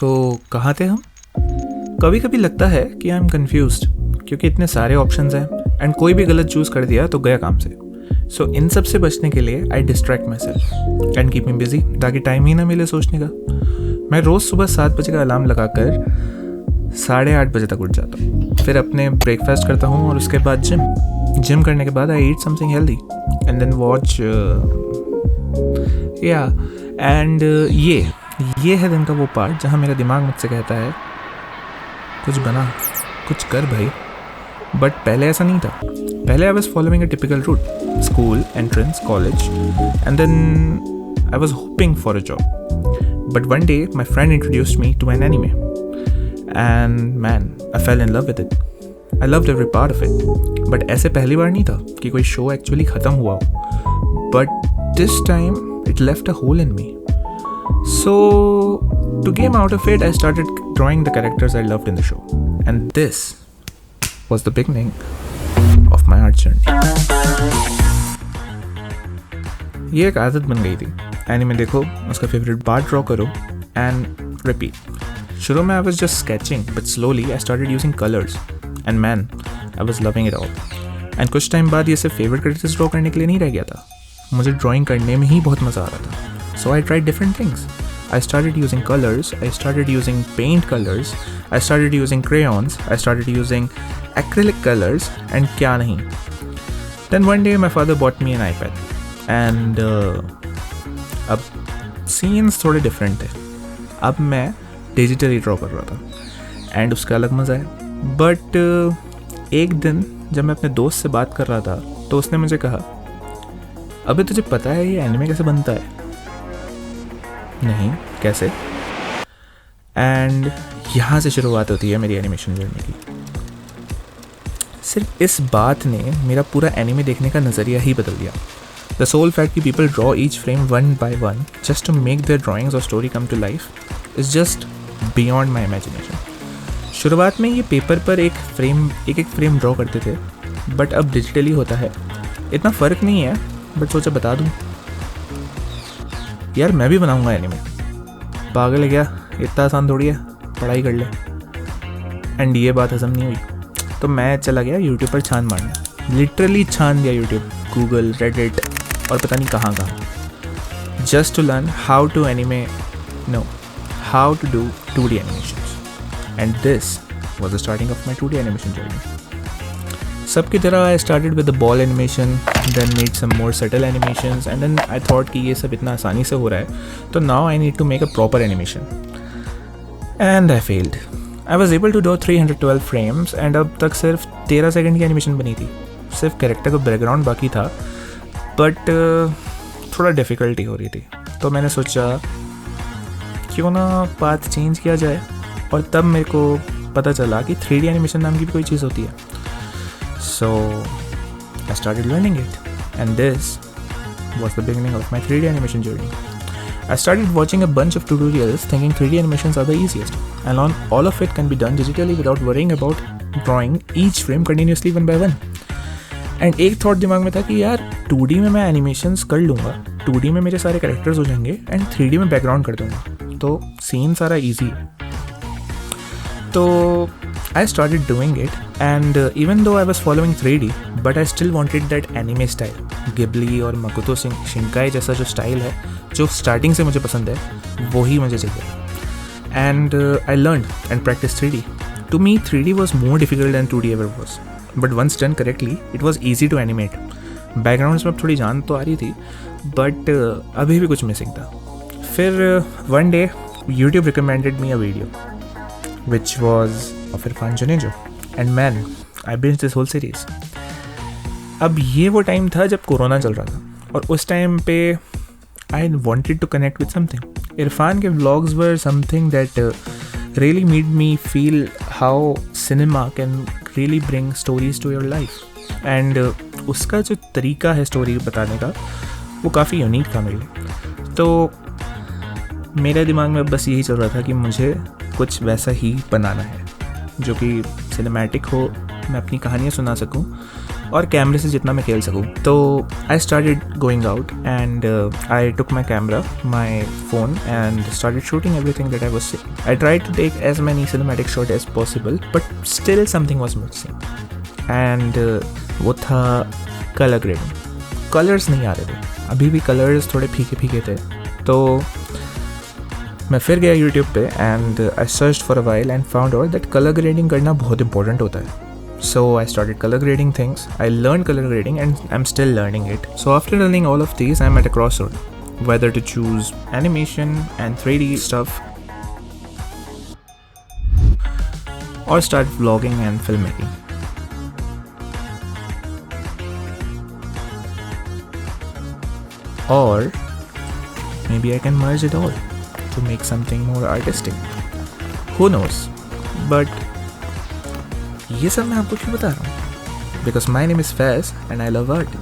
तो कहाँ थे हम? कभी कभी लगता है कि आई एम कन्फ्यूज्ड क्योंकि इतने सारे ऑप्शंस हैं एंड कोई भी गलत चूज़ कर दिया तो गया काम से। सो इन सब से बचने के लिए I distract myself and keep me busy ताकि टाइम ही ना मिले सोचने का। मैं रोज़ सुबह 7 बजे का अलार्म लगाकर 8:30 बजे तक उठ जाता हूँ। फिर अपने ब्रेकफास्ट करता हूँ और उसके बाद जिम करने के बाद I eat something healthy and then watch and ये है दिन का वो पार्ट जहाँ मेरा दिमाग मुझसे कहता है कुछ बना, कुछ कर भाई। बट पहले ऐसा नहीं था। पहले I was following a typical route, school, entrance, college and then I was hoping for a job. But one day my friend introduced me to an anime and man I fell in love with it. I loved every part of it. But ऐसे पहली बार नहीं था कि कोई show actually ख़त्म हुआ हो, but this time it left a hole in me. So, to game out of it, I started drawing the characters I loved in the show. And this was the beginning of my art journey. ये एक आदत बन गई थी. Anime देखो, उसका favourite part draw करो and repeat. शुरू में I was just sketching, but slowly I started using colors. And man, I was loving it all. And कुछ टाइम बाद ये सिर्फ फेवरेट कैरेक्टर्स ड्रॉ करने के लिए नहीं रह गया था. मुझे ड्राइंग करने में ही बहुत मज़ा आ रहा था. So I tried different things. I started using colors, I started using paint colors, I started using crayons, I started using acrylic colors and क्या नहीं. Then one day my father bought me an iPad and अब scenes थोड़े different थे. अब मैं digitally draw कर रहा था and उसका अलग मज़ा है. But एक दिन जब मैं अपने दोस्त से बात कर रहा था तो उसने मुझे कहा, अबे तुझे पता है ये एनिमे कैसे बनता है? नहीं, कैसे? एंड यहाँ से शुरुआत होती है मेरी एनिमेशन जर्नी की. सिर्फ इस बात ने मेरा पूरा एनिमे देखने का नज़रिया ही बदल दिया. द सोल फैक्ट कि people draw each frame one by one just to make their drawings और story come to life is just beyond my imagination. शुरुआत में ये पेपर पर एक फ्रेम ड्रॉ करते थे, बट अब डिजिटली होता है. इतना फ़र्क नहीं है, बट सोचा बता दूँ. यार मैं भी बनाऊंगा एनिमे. पागल है क्या? इतना आसान थोड़ी है, पढ़ाई कर ले. एंड ये बात हजम नहीं हुई तो मैं चला गया यूट्यूब पर छान मारने. लिटरली छान दिया यूट्यूब, गूगल, रेडिट और पता नहीं कहाँ just to learn how to do 2D animations. And this was the starting of my 2D animation journey. सबकी तरह I started with the ball animation, then made some more subtle animations and then I thought कि ये सब इतना आसानी से हो रहा है तो now I need to make a proper animation. And I failed. I was able to do 312 frames and अब तक सिर्फ 13 सेकेंड की एनिमेशन बनी थी. सिर्फ कैरेक्टर का बैकग्राउंड बाकी था, बट थोड़ा डिफ़िकल्टी हो रही थी. तो मैंने सोचा क्यों ना पाथ चेंज किया जाए, और तब मेरे को पता चला कि 3D एनिमेशन नाम की भी कोई चीज़ होती है. So I started learning it, and this was the beginning of my 3D animation journey. I started watching a bunch of tutorials thinking 3D animations are the easiest, and all of it can be done digitally without worrying about drawing each frame continuously one by one. And एक thought दिमाग में था कि यार 2D में मैं animations कर लूँगा, 2D में मेरे सारे characters हो जाएंगे and 3D में background कर दूँगा, तो scene सारा easy है. तो I started doing it, and even though I was following 3D, but I still wanted that anime style. Ghibli और Makoto Shinkai जैसा जो स्टाइल है, जो स्टार्टिंग से मुझे पसंद है, वही मुझे चाहिए. And I learned and practiced 3D. To me, 3D was more difficult than 2D ever was. But once done correctly, it was easy to animate. Backgrounds में अब थोड़ी जान तो आ रही थी, but अभी भी कुछ मिसिंग था. फिर one day, YouTube recommended me a video, which was of Irfan Junejo, and man, I binged this whole series. अब ये वो टाइम था जब कोरोना चल रहा था, और उस टाइम पे I wanted to connect with something. Irfan के vlogs were something that really made me feel how cinema can really bring stories to your life. And उसका जो तरीका है स्टोरी बताने का, वो काफ़ी यूनिक था मेरे लिए. तो मेरे दिमाग में बस यही चल रहा था कि मुझे कुछ वैसा ही बनाना है, जो कि सिनेमैटिक हो, मैं अपनी कहानियाँ सुना सकूं, और कैमरे से जितना मैं खेल सकूँ. तो I started going out and I took my camera, my phone, and started shooting everything that I was seeing. I tried to take as many cinematic shots as possible, but still something was missing. And वो था color grading. Colors नहीं आ रहे थे, अभी भी colors थोड़े फीके फीके थे. तो मैं फिर गया YouTube पे and I searched for a while and found out that color grading करना बहुत important होता है. So I started color grading things. I learned color grading and I'm still learning it. So after learning all of these, I'm at a crossroad, whether to choose animation and 3D stuff or start vlogging and filmmaking. Or maybe I can merge it all to make something more artistic. Who knows? But ये सब मैं आपको क्यों बता रहा हूँ? Because my name is Faiz and I love art.